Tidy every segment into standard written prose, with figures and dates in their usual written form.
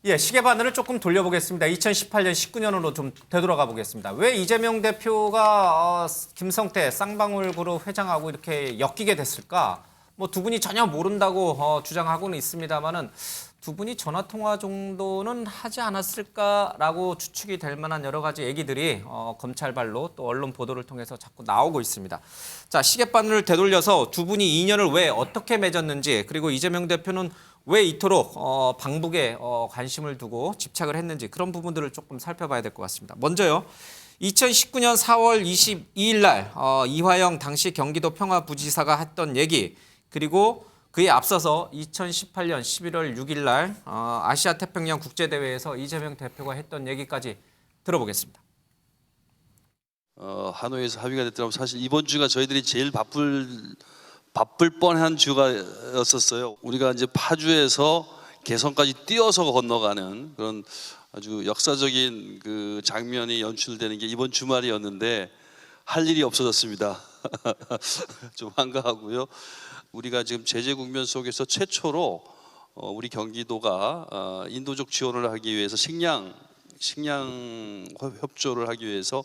예, 시계 바늘을 조금 돌려보겠습니다. 2018년, 19년으로 좀 되돌아가 보겠습니다. 왜 이재명 대표가 김성태 쌍방울 그룹 회장하고 이렇게 엮이게 됐을까? 뭐 두 분이 전혀 모른다고 주장하고는 있습니다만은 두 분이 전화 통화 정도는 하지 않았을까라고 추측이 될 만한 여러 가지 얘기들이 검찰발로 또 언론 보도를 통해서 자꾸 나오고 있습니다. 자, 시계바늘을 되돌려서 두 분이 인연을 왜 어떻게 맺었는지, 그리고 이재명 대표는 왜 이토록 방북에 관심을 두고 집착을 했는지, 그런 부분들을 조금 살펴봐야 될 것 같습니다. 먼저요, 2019년 4월 22일 날 이화영 당시 경기도 평화부지사가 했던 얘기, 그리고 그에 앞서서 2018년 11월 6일 날 아시아 태평양 국제대회에서 이재명 대표가 했던 얘기까지 들어보겠습니다. 하노이에서 합의가 됐더라면 사실 이번 주가 저희들이 제일 바쁠 뻔한 주가였었어요. 우리가 이제 파주에서 개성까지 뛰어서 건너가는 그런 아주 역사적인 그 장면이 연출되는 게 이번 주말이었는데 할 일이 없어졌습니다. 좀 한가하고요. 우리가 지금 제재 국면 속에서 최초로 우리 경기도가 인도적 지원을 하기 위해서 식량 협조를 하기 위해서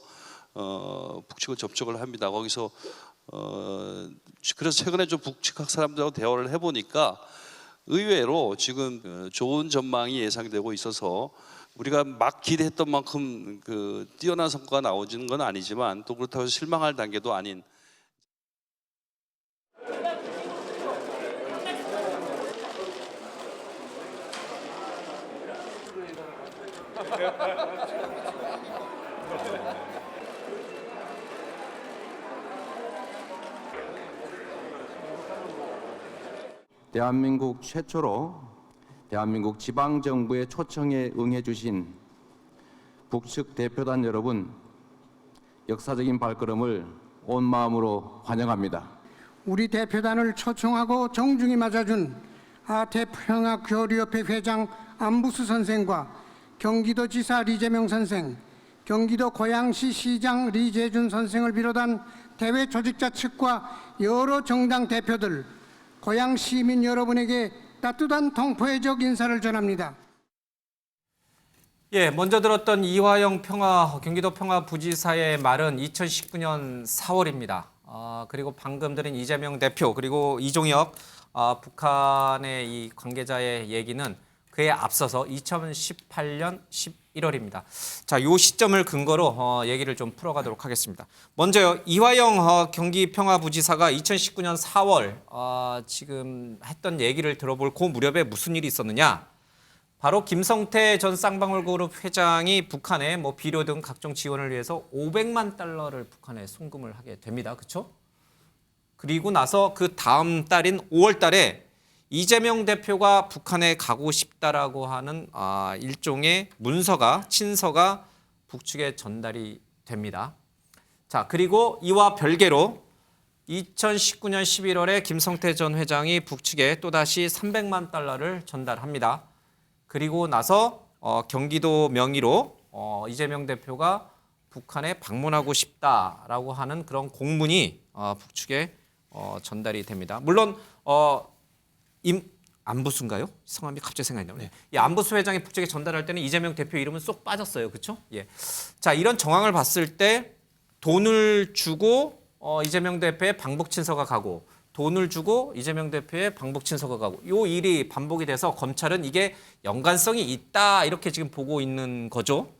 북측을 접촉을 합니다. 거기서 그래서 최근에 좀 북측 사람들하고 대화를 해보니까 의외로 지금 좋은 전망이 예상되고 있어서 우리가 막 기대했던 만큼 그 뛰어난 성과가 나오지는 건 아니지만 또 그렇다고 해서 실망할 단계도 아닌. 대한민국 최초로 대한민국 지방정부의 초청에 응해주신 북측 대표단 여러분, 역사적인 발걸음을 온 마음으로 환영합니다. 우리 대표단을 초청하고 정중히 맞아준 아태평화교류협회 회장 안부수 선생과 경기도지사 리재명 선생, 경기도 고양시 시장 리재준 선생을 비롯한 대회 조직자 측과 여러 정당 대표들, 고양 시민 여러분에게 따뜻한 동포애적 인사를 전합니다. 예, 먼저 들었던 이화영 경기도 평화부지사의 말은 2019년 4월입니다. 그리고 방금 들은 이재명 대표, 그리고 이종혁 북한의 이 관계자의 얘기는 그에 앞서서 2018년 11월입니다. 자, 요 시점을 근거로 얘기를 좀 풀어가도록 하겠습니다. 먼저요, 이화영 경기 평화부지사가 2019년 4월 지금 했던 얘기를 들어볼 그 무렵에 무슨 일이 있었느냐? 바로 김성태 전 쌍방울그룹 회장이 북한에 뭐 비료 등 각종 지원을 위해서 500만 달러를 북한에 송금을 하게 됩니다. 그렇죠? 그리고 나서 그 다음 달인 5월 달에 이재명 대표가 북한에 가고 싶다라고 하는 일종의 친서가 북측에 전달이 됩니다. 자, 그리고 이와 별개로 2019년 11월에 김성태 전 회장이 북측에 또다시 300만 달러를 전달합니다. 그리고 나서 경기도 명의로 이재명 대표가 북한에 방문하고 싶다라고 하는 그런 공문이 북측에 전달이 됩니다. 물론 안부수인가요? 성함이 갑자기 생각이 나네요. 이 안부수 회장이 북측에 전달할 때는 이재명 대표 이름은 쏙 빠졌어요. 그렇죠? 예. 자, 이런 정황을 봤을 때 돈을 주고 이재명 대표의 방북 친서가 가고, 돈을 주고 이재명 대표의 방북 친서가 가고, 이 일이 반복이 돼서 검찰은 이게 연관성이 있다 이렇게 지금 보고 있는 거죠.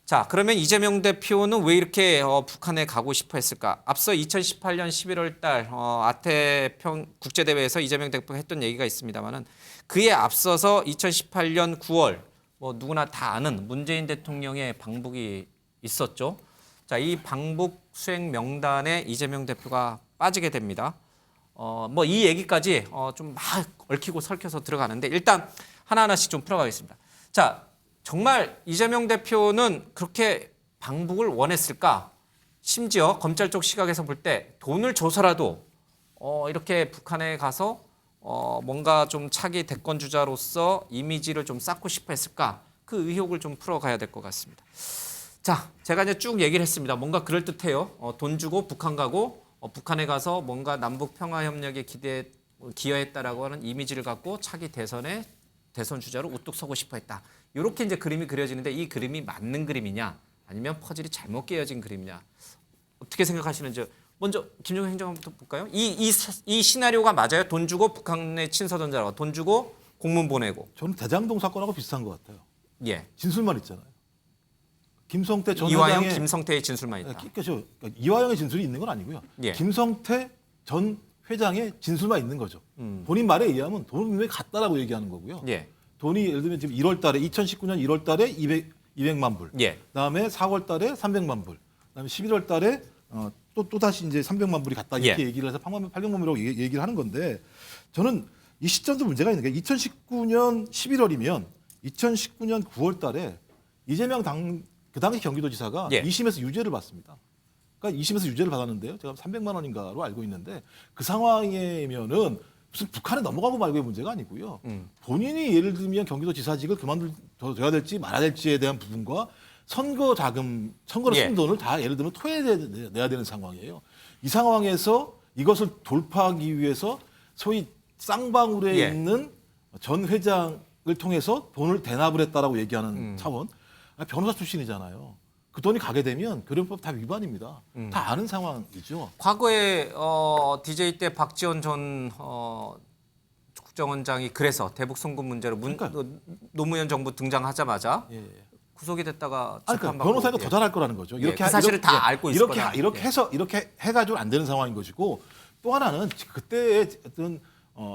자, 그러면 이재명 대표는 왜 이렇게 북한에 가고 싶어 했을까? 앞서 2018년 11월 달 아태평 국제대회에서 이재명 대표가 했던 얘기가 있습니다만은, 그에 앞서서 2018년 9월 뭐 누구나 다 아는 문재인 대통령의 방북이 있었죠. 자, 이 방북 수행 명단에 이재명 대표가 빠지게 됩니다. 뭐 이 얘기까지 좀 막 얽히고 설켜서 들어가는데, 일단 하나하나씩 좀 풀어가겠습니다. 자, 정말 이재명 대표는 그렇게 방북을 원했을까? 심지어 검찰 쪽 시각에서 볼 때 돈을 줘서라도 이렇게 북한에 가서 뭔가 좀 차기 대권 주자로서 이미지를 좀 쌓고 싶어 했을까? 그 의혹을 좀 풀어가야 될 것 같습니다. 자, 제가 이제 쭉 얘기를 했습니다. 뭔가 그럴듯해요. 돈 주고 북한 가고 북한에 가서 뭔가 남북 평화 협력에 기여했다라고 하는 이미지를 갖고 차기 대선에 대선 주자로 우뚝 서고 싶어했다. 이렇게 이제 그림이 그려지는데 이 그림이 맞는 그림이냐 아니면 퍼즐이 잘못 깨어진 그림이냐 어떻게 생각하시는지 먼저 김종인 행정관부터 볼까요? 이 시나리오가 맞아요? 돈 주고 북한에 친서전자라고 돈 주고 공문 보내고 저는 대장동 사건하고 비슷한 것 같아요. 예 진술만 있잖아요. 김성태 전 이화영 회장의 김성태의 진술만 있다. 그러니까 이화영의 진술이 있는 건 아니고요. 예. 김성태 전 회장의 진술만 있는 거죠. 본인 말에 의하면 돈이 갔다라고 얘기하는 거고요. 예. 돈이 예를 들면 지금 1월 달에 2019년 1월 달에 200만 불. 예. 그다음에 4월 달에 300만 불. 그다음에 11월 달에 또 다시 이제 300만 불이 갔다 이렇게 예. 얘기를 해서 800만 불이라고 얘기를 하는 건데 저는 이 시점도 문제가 있는 게 2019년 11월이면 2019년 9월 달에 이재명 그 당시 경기도지사가 예. 2심에서 유죄를 받습니다. 그러니까 2심에서 유죄를 받았는데요. 제가 300만 원인가로 알고 있는데 그 상황이면은 무슨 북한에 넘어가고 말고의 문제가 아니고요. 본인이 예를 들면 경기도지사직을 그만둬야 될지 말아야 될지에 대한 부분과 선거 자금, 선거로 쓴 예. 돈을 다 예를 들면 토해내야 되는 상황이에요. 이 상황에서 이것을 돌파하기 위해서 소위 쌍방울에 예. 있는 전 회장을 통해서 돈을 대납을 했다라고 얘기하는 차원. 변호사 출신이잖아요. 그 돈이 가게 되면 교련법 다 위반입니다. 다 아는 상황이죠. 과거에 DJ 때 박지원 전 국정원장이 그래서 대북 송금 문제로 노무현 정부 등장하자마자 예. 구속이 됐다가 아니, 그러니까 재판받고 변호사가 예. 더 잘할 거라는 거죠. 예, 그 사실을 다 알고 있을 거다. 이렇게 예. 해서 이렇게 해가지고 안 되는 상황인 것이고 또 하나는 그때의 어떤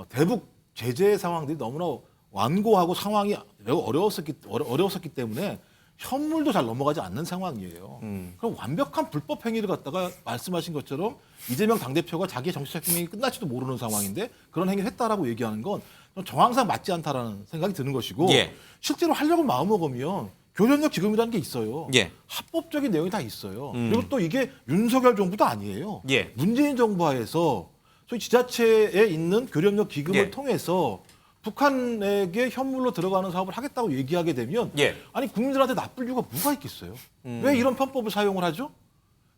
대북 제재 상황들이 너무나 완고하고 상황이 매우 어려웠었기 때문에 현물도 잘 넘어가지 않는 상황이에요. 그럼 완벽한 불법 행위를 갖다가 말씀하신 것처럼 이재명 당대표가 자기의 정치적 생명이 끝날지도 모르는 상황인데 그런 행위를 했다라고 얘기하는 건 정황상 맞지 않다라는 생각이 드는 것이고 예. 실제로 하려고 마음먹으면 교련력 지급이라는 게 있어요. 예. 합법적인 내용이 다 있어요. 그리고 또 이게 윤석열 정부도 아니에요. 예. 문재인 정부 하에서 소위 지자체에 있는 교련력 기금을 예. 통해서 북한에게 현물로 들어가는 사업을 하겠다고 얘기하게 되면 예. 아니 국민들한테 나쁠 이유가 뭐가 있겠어요? 왜 이런 편법을 사용을 하죠?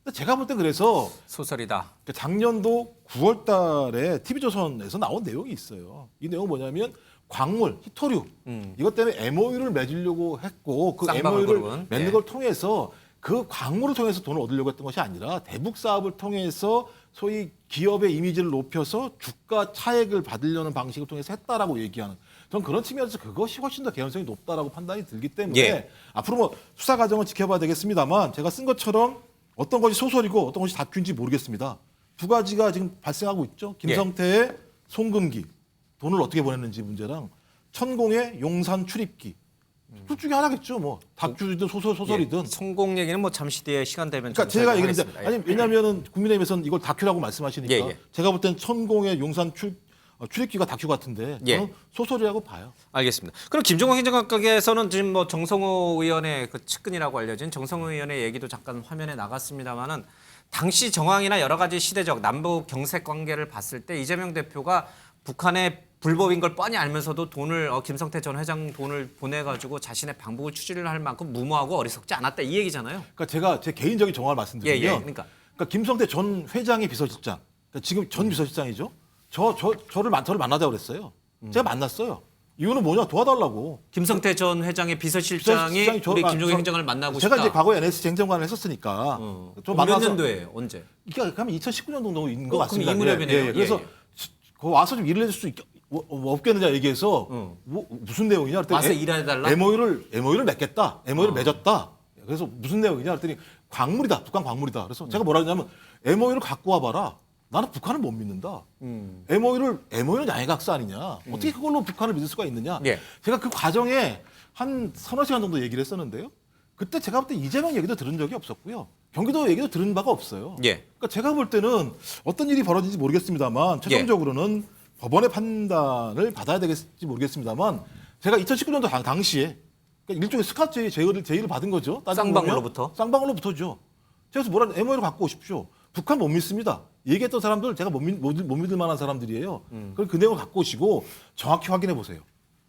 근데 제가 볼 때 그래서 소설이다. 작년도 9월 달에 TV조선에서 나온 내용이 있어요. 이 내용은 뭐냐면 광물, 히토류 이것 때문에 MOU를 맺으려고 했고 그 쌍방울 MOU를 그룹은. 맺는 예. 걸 통해서 그 광물을 통해서 돈을 얻으려고 했던 것이 아니라 대북 사업을 통해서 소위 기업의 이미지를 높여서 주가 차액을 받으려는 방식을 통해서 했다라고 얘기하는 전 그런 측면에서 그것이 훨씬 더 개연성이 높다라고 판단이 들기 때문에 예. 앞으로 뭐 수사 과정을 지켜봐야 되겠습니다만 제가 쓴 것처럼 어떤 것이 소설이고 어떤 것이 다큐인지 모르겠습니다. 두 가지가 지금 발생하고 있죠. 김성태의 송금기 돈을 어떻게 보냈는지 문제랑 천공의 용산 출입기 둘 중에 하나겠죠. 뭐 다큐든 소설이든. 예. 성공 얘기는 뭐 잠시 뒤에 시간 되면 그러니까 좀 제가 저희가 얘기했는데 하겠습니다. 아니 왜냐하면은 국민의힘에서는 이걸 다큐라고 말씀하시니까 예, 예. 제가 볼 땐 천공의 용산 출입기가 다큐 같은데 예. 저는 소설이라고 봐요. 알겠습니다. 그럼 김종국 행정관께서는 지금 뭐 정성호 의원의 그 측근이라고 알려진 정성호 의원의 얘기도 잠깐 화면에 나갔습니다만은 당시 정황이나 여러 가지 시대적 남북 경색 관계를 봤을 때 이재명 대표가 북한의 불법인 걸 뻔히 알면서도 돈을 김성태 전 회장 돈을 보내가지고 자신의 방북을 추진을 할 만큼 무모하고 어리석지 않았다 이 얘기잖아요. 그러니까 제가 제 개인적인 정황을 말씀드리면 그러니까 김성태 전 회장의 비서실장 그러니까 지금 전 비서실장이죠. 저를 만나자고 그랬어요. 제가 만났어요. 이유는 뭐냐 도와달라고. 김성태 전 회장의 비서실장이 우리 김종국 행정관을 만나고 제가 싶다. 이제 과거에 NSC 행정관을 했었으니까 좀 몇 만나서 년도에 언제? 그러니까 그러면 2019년 정도인 것 그럼 같습니다. 이 무렵이네요. 예, 그래서 예. 그 와서 좀 일을 해줄 수 없겠느냐 얘기해서 무슨 내용이냐 그랬더니 와서 일해달라? MOU를 맺겠다. MOU를 맺었다. 그래서 무슨 내용이냐 그랬더니 광물이다. 북한 광물이다. 그래서 제가 뭐라 했냐면 MOU를 갖고 와봐라. 나는 북한을 못 믿는다. MOU는 양해각서 아니냐. 어떻게 그걸로 북한을 믿을 수가 있느냐. 예. 제가 그 과정에 한 서너 시간 정도 얘기를 했었는데요. 그때 제가 볼 때 이재명 얘기도 들은 적이 없었고요. 경기도 얘기도 들은 바가 없어요. 예. 그러니까 제가 볼 때는 어떤 일이 벌어질지 모르겠습니다만 최종적으로는 법원의 판단을 받아야 되겠지 모르겠습니다만 제가 2019년도 당시에 그러니까 일종의 스카치 제의를 받은 거죠. 쌍방울로부터? 쌍방울로부터죠. 그래서 뭐라 MOU를 갖고 오십시오. 북한 못 믿습니다. 얘기했던 사람들 제가 못 믿을 만한 사람들이에요. 그럼 그 내용을 갖고 오시고 정확히 확인해 보세요.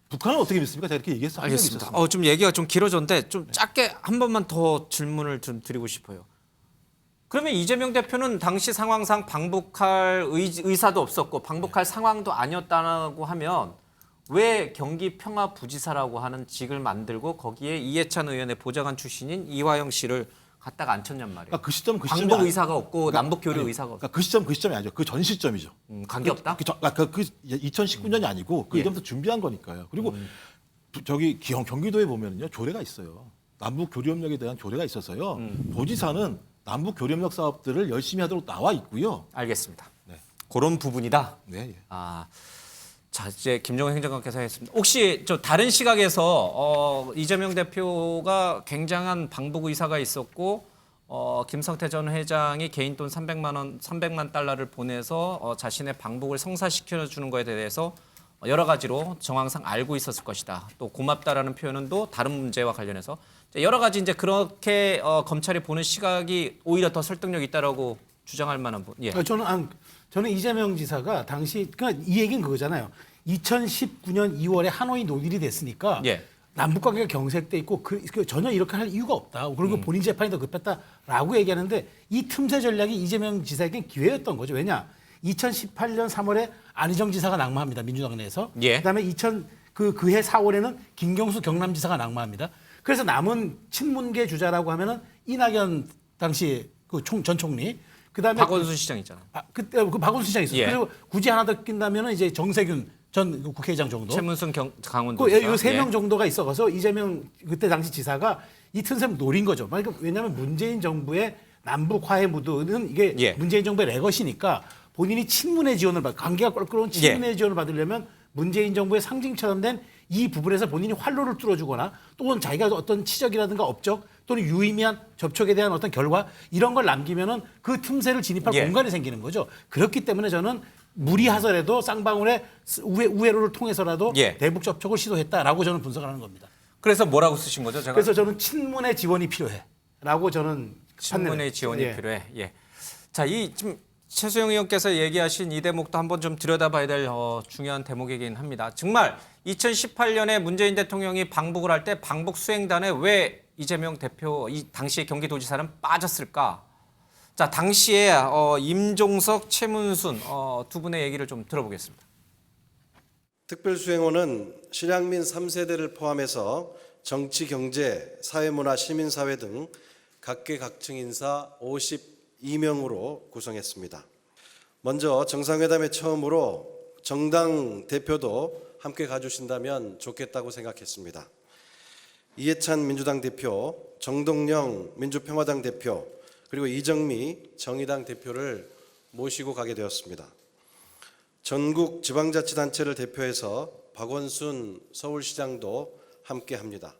북한은 어떻게 믿습니까? 제가 이렇게 얘기했어요. 알겠습니다. 좀 얘기가 좀 길어졌는데 좀 짧게 한 번만 더 질문을 좀 드리고 싶어요. 그러면 이재명 대표는 당시 상황상 방북할 의사도 없었고 방북할 상황도 아니었다고 하면 왜 경기 평화부지사라고 하는 직을 만들고 거기에 이해찬 의원의 보좌관 출신인 이화영 씨를 갖다가 앉혔냔 말이에요. 그러니까 그 시점 방북 의사가 없고 남북 교류 의사가 없고. 그러니까 그 시점이 아니죠. 그 전 시점이죠. 관계 없다? 그 2019년이 아니고 그 예. 이전부터 준비한 거니까요. 그리고 저기 경기도에 보면요 조례가 있어요. 남북 교류협력에 대한 조례가 있어서요. 도지사는 남북 교류협력 사업들을 열심히 하도록 나와 있고요. 알겠습니다. 네. 그런 부분이다. 네. 예. 아, 자 이제 김종인 행정관께서 하겠습니다. 혹시 저 다른 시각에서 이재명 대표가 굉장한 방북 의사가 있었고 김성태 전 회장이 개인 돈 300만 달러를 보내서 자신의 방북을 성사시켜 주는 거에 대해서 여러 가지로 정황상 알고 있었을 것이다. 또 고맙다라는 표현은 또 다른 문제와 관련해서 여러 가지 이제 그렇게 검찰이 보는 시각이 오히려 더 설득력 있다라고 주장할 만한 분. 예. 저는 이재명 지사가 당시 그러니까 이 얘기는 그거잖아요. 2019년 2월에 하노이 논의이 됐으니까 예. 남북 관계가 경색돼 있고 전혀 이렇게 할 이유가 없다. 그리고 본인 재판이 더 급했다라고 얘기하는데 이 틈새 전략이 이재명 지사에겐 기회였던 거죠. 왜냐? 2018년 3월에 안희정 지사가 낙마합니다. 민주당 내에서. 예. 그다음에 그해 4월에는 김경수 경남지사가 낙마합니다. 그래서 남은 친문계 주자라고 하면은 이낙연 당시 전 총리. 그다음에 박원순 시장 있잖아. 그때 그 박원순 시장이 있어요. 예. 그리고 굳이 하나 더 낀다면은 이제 정세균 전 국회의장 정도. 최문순 강원도지사. 이세 명 정도가 있어서 이재명 그때 당시 지사가 이 틈새를 노린 거죠. 그러니까 왜냐하면 문재인 정부의 남북 화해 무드는 이게 예. 문재인 정부의 레거시니까 본인이 친문의 지원을 관계가 껄끄러운 친문의 지원을 받으려면 문재인 정부의 상징처럼 된 이 부분에서 본인이 활로를 뚫어주거나 또는 자기가 어떤 치적이라든가 업적 또는 유의미한 접촉에 대한 어떤 결과 이런 걸 남기면은 그 틈새를 진입할 예. 공간이 생기는 거죠. 그렇기 때문에 저는 무리하더라도 쌍방울의 우회로를 통해서라도 예. 대북 접촉을 시도했다라고 저는 분석을 하는 겁니다. 그래서 뭐라고 쓰신 거죠? 제가 그래서 저는 친문의 지원이 필요해라고 저는 친문의 지원이 예. 필요해. 예. 자, 이 지금 최수영 의원께서 얘기하신 이 대목도 한번 좀 들여다봐야 될 중요한 대목이긴 합니다. 정말 2018년에 문재인 대통령이 방북을 할 때 방북 수행단에 왜 이재명 대표, 이 당시의 경기도지사는 빠졌을까? 자, 당시에 임종석, 최문순 두 분의 얘기를 좀 들어보겠습니다. 특별수행원은 실향민 3세대를 포함해서 정치, 경제, 사회문화, 시민사회 등 각계각층 인사 52명으로 구성했습니다. 먼저 정상회담에 처음으로 정당 대표도 함께 가주신다면 좋겠다고 생각했습니다. 이해찬 민주당 대표, 정동영 민주평화당 대표, 그리고 이정미 정의당 대표를 모시고 가게 되었습니다. 전국 지방자치단체를 대표해서 박원순 서울시장도 함께합니다.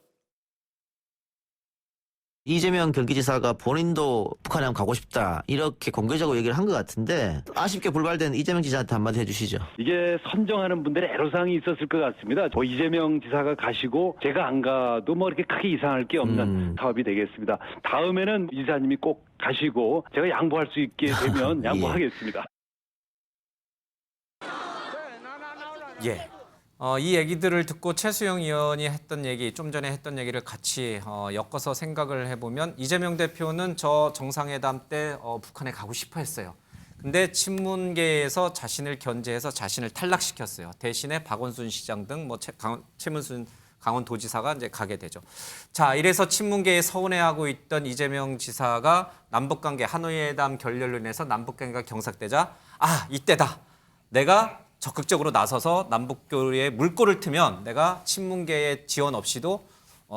이재명 경기지사가 본인도 북한에 한번 가고 싶다 이렇게 공개적으로 얘기를 한 것 같은데 아쉽게 불발된 이재명 지사한테 한마디 해주시죠. 이게 선정하는 분들의 애로사항이 있었을 것 같습니다. 이재명 지사가 가시고 제가 안 가도 뭐 이렇게 크게 이상할 게 없는 사업이 되겠습니다. 다음에는 이사님이 꼭 가시고 제가 양보할 수 있게 되면 양보하겠습니다. 예. 이 얘기들을 듣고 최수영 의원이 했던 얘기, 좀 전에 했던 얘기를 같이 엮어서 생각을 해보면 이재명 대표는 저 정상회담 때 북한에 가고 싶어 했어요. 근데 친문계에서 자신을 견제해서 자신을 탈락시켰어요. 대신에 박원순 시장 등 최문순 강원도지사가 이제 가게 되죠. 자, 이래서 친문계에 서운해하고 있던 이재명 지사가 남북관계 하노이회담 결렬로 인해서 남북관계가 경색되자 이때다. 내가 적극적으로 나서서 남북교류에 물꼬를 트면 내가 친문계의 지원 없이도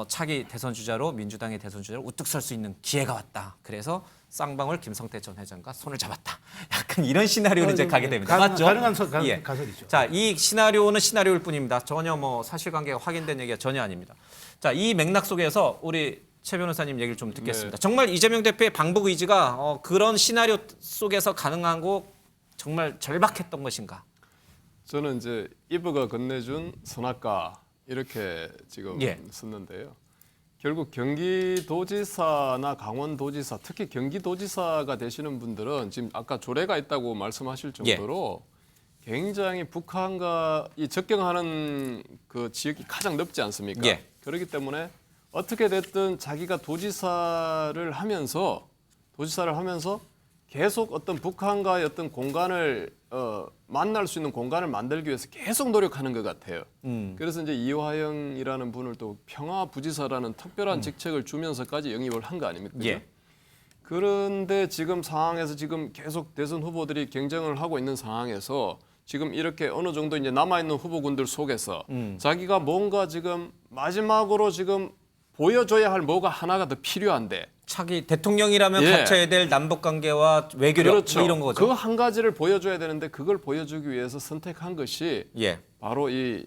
차기 대선 주자로 민주당의 대선 주자로 우뚝 설 수 있는 기회가 왔다. 그래서 쌍방울 김성태 전 회장과 손을 잡았다. 약간 이런 시나리오로 이제 가게 됩니다. 맞죠? 가능한 예. 가설이죠. 자, 이 시나리오는 시나리오일 뿐입니다. 전혀 사실관계가 확인된 얘기가 전혀 아닙니다. 자, 이 맥락 속에서 우리 최 변호사님 얘기를 좀 듣겠습니다. 정말 이재명 대표의 방북 의지가 그런 시나리오 속에서 가능하고 정말 절박했던 것인가? 저는 이제 이브가 건네준 선악과 이렇게 지금 썼는데요. 결국 경기도지사나 강원도지사, 특히 경기도지사가 되시는 분들은 지금 아까 조례가 있다고 말씀하실 정도로 굉장히 북한과 이 접경하는 그 지역이 가장 넓지 않습니까? 그렇기 때문에 어떻게 됐든 자기가 도지사를 하면서 계속 어떤 북한과의 어떤 공간을 만날 수 있는 공간을 만들기 위해서 계속 노력하는 것 같아요. 그래서 이제 이화영이라는 분을 또 평화부지사라는 특별한 직책을 주면서까지 영입을 한 거 아닙니까? 그죠? 예. 그런데 지금 상황에서 지금 계속 대선 후보들이 경쟁을 하고 있는 상황에서 지금 이렇게 어느 정도 이제 남아있는 후보군들 속에서 자기가 뭔가 지금 마지막으로 지금 보여줘야 할 뭐가 하나가 더 필요한데 차기 대통령이라면 예. 갖춰야 될 남북 관계와 외교력 그렇죠. 뭐 이런 거죠. 그 한 가지를 보여줘야 되는데 그걸 보여주기 위해서 선택한 것이 예. 바로 이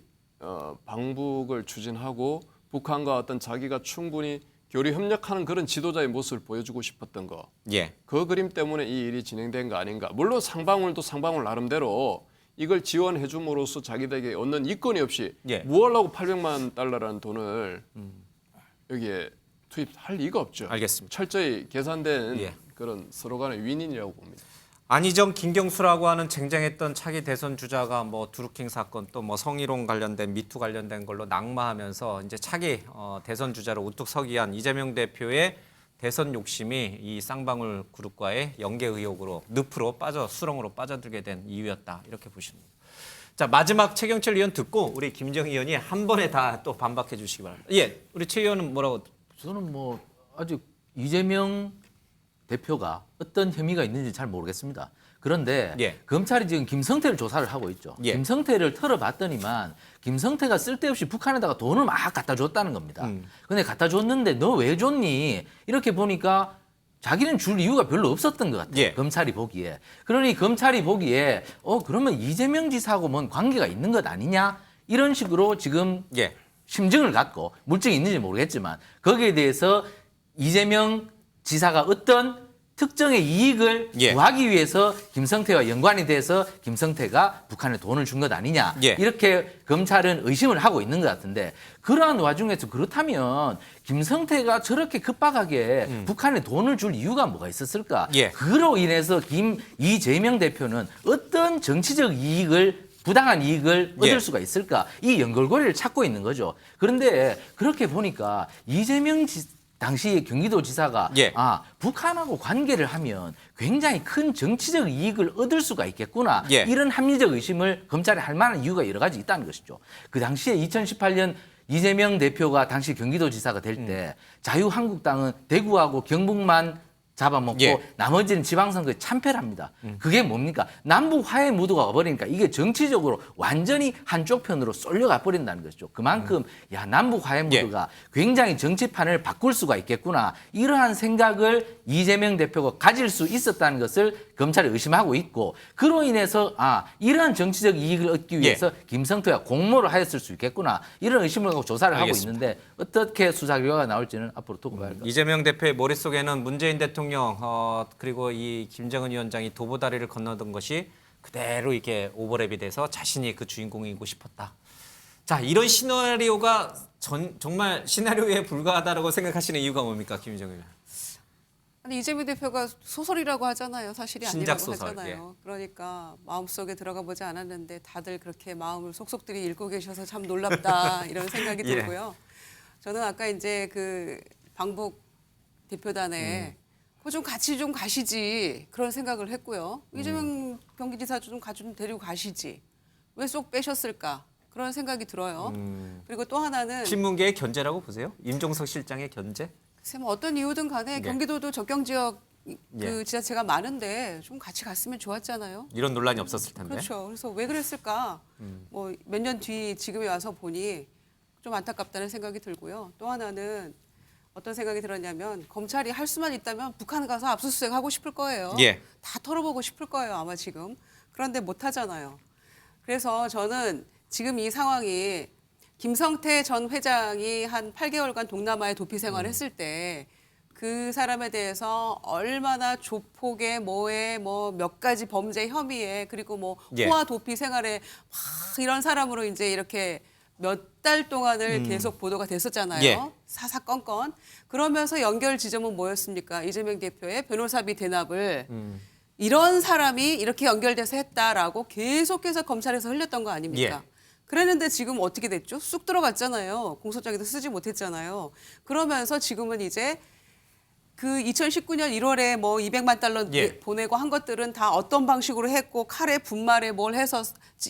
방북을 추진하고 북한과 어떤 자기가 충분히 교류 협력하는 그런 지도자의 모습을 보여주고 싶었던 거. 예. 그 그림 때문에 이 일이 진행된 거 아닌가. 물론 상방울도 상방울 나름대로 이걸 지원해 줌으로써 자기들에게 얻는 이권이 없이 예. 뭐 하려고 800만 달러라는 돈을 여기에 투입할 리가 없죠. 알겠습니다. 철저히 계산된 예. 그런 서로 간의 윈윈이라고 봅니다. 안희정, 김경수라고 하는 쟁쟁했던 차기 대선 주자가 뭐 드루킹 사건 또 뭐 성희롱 관련된 미투 관련된 걸로 낙마하면서 이제 차기 대선 주자로 우뚝 서기 위한 이재명 대표의 대선 욕심이 이 쌍방울 그룹과의 연계 의혹으로 늪으로 수렁으로 빠져들게 된 이유였다 이렇게 보십니다. 자 마지막 최경철 의원 듣고 우리 김정 의원이 한 번에 다 또 반박해 주시기 바랍니다. 예, 우리 최 의원은 뭐라고? 저는 뭐 아직 이재명 대표가 어떤 혐의가 있는지 잘 모르겠습니다. 그런데 예. 검찰이 지금 김성태를 조사를 하고 있죠. 예. 김성태를 털어봤더니만 김성태가 쓸데없이 북한에다가 돈을 막 갖다 줬다는 겁니다. 근데 갖다 줬는데 너 왜 줬니? 이렇게 보니까 자기는 줄 이유가 별로 없었던 것 같아요. 예. 검찰이 보기에. 그러니 검찰이 보기에 그러면 이재명 지사하고 뭔 관계가 있는 것 아니냐? 이런 식으로 지금 예. 심증을 갖고 물증이 있는지 모르겠지만 거기에 대해서 이재명 지사가 어떤 특정의 이익을 예. 구하기 위해서 김성태와 연관이 돼서 김성태가 북한에 돈을 준 것 아니냐 예. 이렇게 검찰은 의심을 하고 있는 것 같은데 그러한 와중에서 그렇다면 김성태가 저렇게 급박하게 북한에 돈을 줄 이유가 뭐가 있었을까? 예. 그로 인해서 이재명 대표는 어떤 정치적 이익을 부당한 이익을 얻을 예. 수가 있을까? 이 연결고리를 찾고 있는 거죠. 그런데 그렇게 보니까 이재명 당시 경기도지사가 예. 북한하고 관계를 하면 굉장히 큰 정치적 이익을 얻을 수가 있겠구나. 예. 이런 합리적 의심을 검찰이 할 만한 이유가 여러 가지 있다는 것이죠. 그 당시에 2018년 이재명 대표가 당시 경기도지사가 될 때 자유한국당은 대구하고 경북만 잡아먹고 예. 나머지는 지방선거에 참패를 합니다. 그게 뭡니까? 남북 화해 무드가 와버리니까 이게 정치적으로 완전히 한쪽 편으로 쏠려가 버린다는 것이죠. 그만큼 남북 화해 무드가 굉장히 정치판을 바꿀 수가 있겠구나. 이러한 생각을 이재명 대표가 가질 수 있었다는 것을 검찰이 의심하고 있고 그로 인해서 이러한 정치적 이익을 얻기 위해서 김성태가 공모를 하였을 수 있겠구나. 이런 의심을 갖고 조사를 알겠습니다. 하고 있는데 어떻게 수사 결과가 나올지는 앞으로 두고 봐야 할 것 같습니다. 이재명 대표의 머릿속에는 문재인 대통령 그리고 이 김정은 위원장이 도보다리를 건너던 것이 그대로 이렇게 오버랩이 돼서 자신이 그 주인공이고 싶었다. 자 이런 시나리오가 정말 시나리오에 불과하다고 생각하시는 이유가 뭡니까 김정은 의원? 아니 이재명 대표가 소설이라고 하잖아요. 사실이 아니라고 신작 소설, 하잖아요. 그러니까 마음속에 들어가 보지 않았는데 다들 그렇게 마음을 속속들이 읽고 계셔서 참 놀랍다 이런 생각이 예. 들고요. 저는 아까 이제 그 방북 대표단에 좀 같이 좀 가시지 그런 생각을 했고요. 이재명 경기지사 좀 데리고 가시지 왜 쏙 빼셨을까 그런 생각이 들어요. 그리고 또 하나는 신문계의 견제라고 보세요? 임종석 실장의 견제? 글쎄 뭐 어떤 이유든 간에 경기도도 적경 지역 그 지자체가 많은데 좀 같이 갔으면 좋았잖아요. 이런 논란이 없었을 텐데. 그렇죠. 그래서 왜 그랬을까? 뭐 몇 년 뒤 지금에 와서 보니 좀 안타깝다는 생각이 들고요. 또 하나는 어떤 생각이 들었냐면 검찰이 할 수만 있다면 북한 가서 압수수색 하고 싶을 거예요. 예. 다 털어보고 싶을 거예요. 아마 지금. 그런데 못 하잖아요. 그래서 저는 지금 이 상황이 김성태 전 회장이 한 8개월간 동남아에 도피 생활을 했을 때 그 사람에 대해서 얼마나 조폭에 뭐에 뭐 몇 가지 범죄 혐의에 그리고 뭐 호화 도피 생활에 막 이런 사람으로 이제 이렇게 몇 달 동안을 계속 보도가 됐었잖아요. 예. 사사건건. 그러면서 연결 지점은 뭐였습니까? 이재명 대표의 변호사비 대납을 이런 사람이 이렇게 연결돼서 했다라고 계속해서 검찰에서 흘렸던 거 아닙니까? 그랬는데 지금 어떻게 됐죠? 쑥 들어갔잖아요. 공소장에도 쓰지 못했잖아요. 그러면서 지금은 이제 그 2019년 1월에 뭐 200만 달러 예. 보내고 한 것들은 다 어떤 방식으로 했고 칼에 분말에 뭘 해서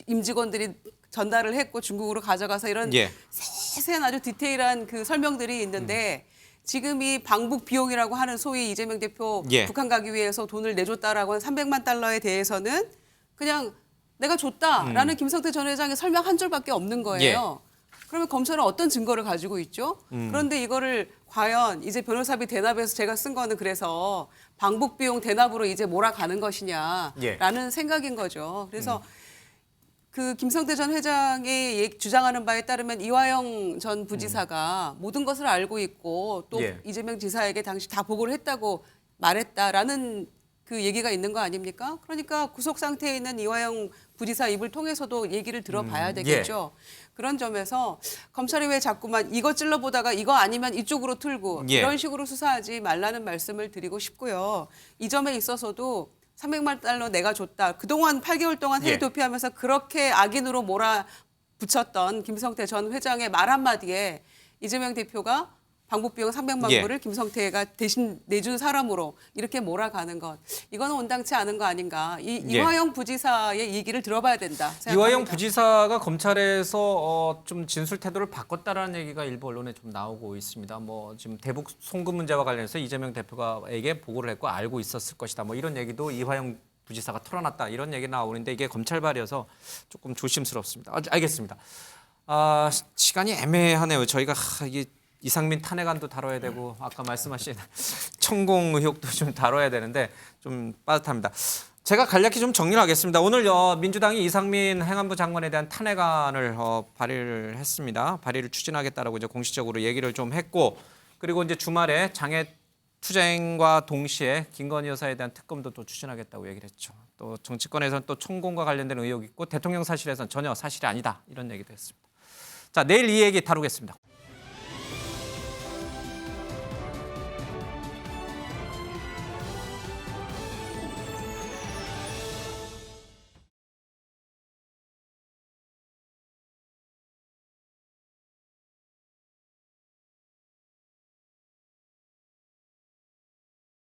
임직원들이 전달을 했고 중국으로 가져가서 이런 예. 세세한 아주 디테일한 그 설명들이 있는데 지금 이 방북 비용이라고 하는 소위 이재명 대표 예. 북한 가기 위해서 돈을 내줬다라고 한 300만 달러에 대해서는 그냥 내가 줬다라는 김성태 전 회장의 설명 한 줄밖에 없는 거예요. 그러면 검찰은 어떤 증거를 가지고 있죠? 그런데 이거를 과연 이제 변호사비 대납에서 제가 쓴 거는 그래서 방북 비용 대납으로 이제 몰아가는 것이냐라는 생각인 거죠. 그래서 그 김성태 전 회장이 주장하는 바에 따르면 이화영 전 부지사가 모든 것을 알고 있고 또 예. 이재명 지사에게 당시 다 보고를 했다고 말했다라는 그 얘기가 있는 거 아닙니까? 그러니까 구속 상태에 있는 이화영 부지사 입을 통해서도 얘기를 들어봐야 되겠죠. 그런 점에서 검찰이 왜 자꾸만 이거 찔러보다가 이거 아니면 이쪽으로 틀고 예. 이런 식으로 수사하지 말라는 말씀을 드리고 싶고요. 이 점에 있어서도 300만 달러 내가 줬다. 그동안 8개월 동안 해외 예. 도피하면서 그렇게 악인으로 몰아붙였던 김성태 전 회장의 말 한마디에 이재명 대표가 방북 비용 300만 예. 불을 김성태가 대신 내준 사람으로 이렇게 몰아가는 것. 이거는 온당치 않은 거 아닌가. 예. 이화영 부지사의 얘기를 들어봐야 된다 생각합니다. 이화영 부지사가 검찰에서 좀 진술 태도를 바꿨다라는 얘기가 일부 언론에 좀 나오고 있습니다. 뭐 지금 대북 송금 문제와 관련해서 이재명 대표가에게 보고를 했고 알고 있었을 것이다. 뭐 이런 얘기도 이화영 부지사가 털어놨다 이런 얘기 나오는데 이게 검찰발이어서 조금 조심스럽습니다. 알겠습니다. 시간이 애매하네요. 저희가 이게 이상민 탄핵안도 다뤄야 되고 아까 말씀하신 천공 의혹도 좀 다뤄야 되는데 좀 빠듯합니다. 제가 간략히 좀 정리를 하겠습니다. 오늘 민주당이 이상민 행안부 장관에 대한 탄핵안을 발의를 했습니다. 발의를 추진하겠다라고 이제 공식적으로 얘기를 좀 했고 그리고 이제 주말에 장애 투쟁과 동시에 김건희 여사에 대한 특검도 또 추진하겠다고 얘기를 했죠. 또 정치권에서는 또 천공과 관련된 의혹이 있고 대통령 사실에서는 전혀 사실이 아니다 이런 얘기도 했습니다. 자, 내일 이 얘기 다루겠습니다.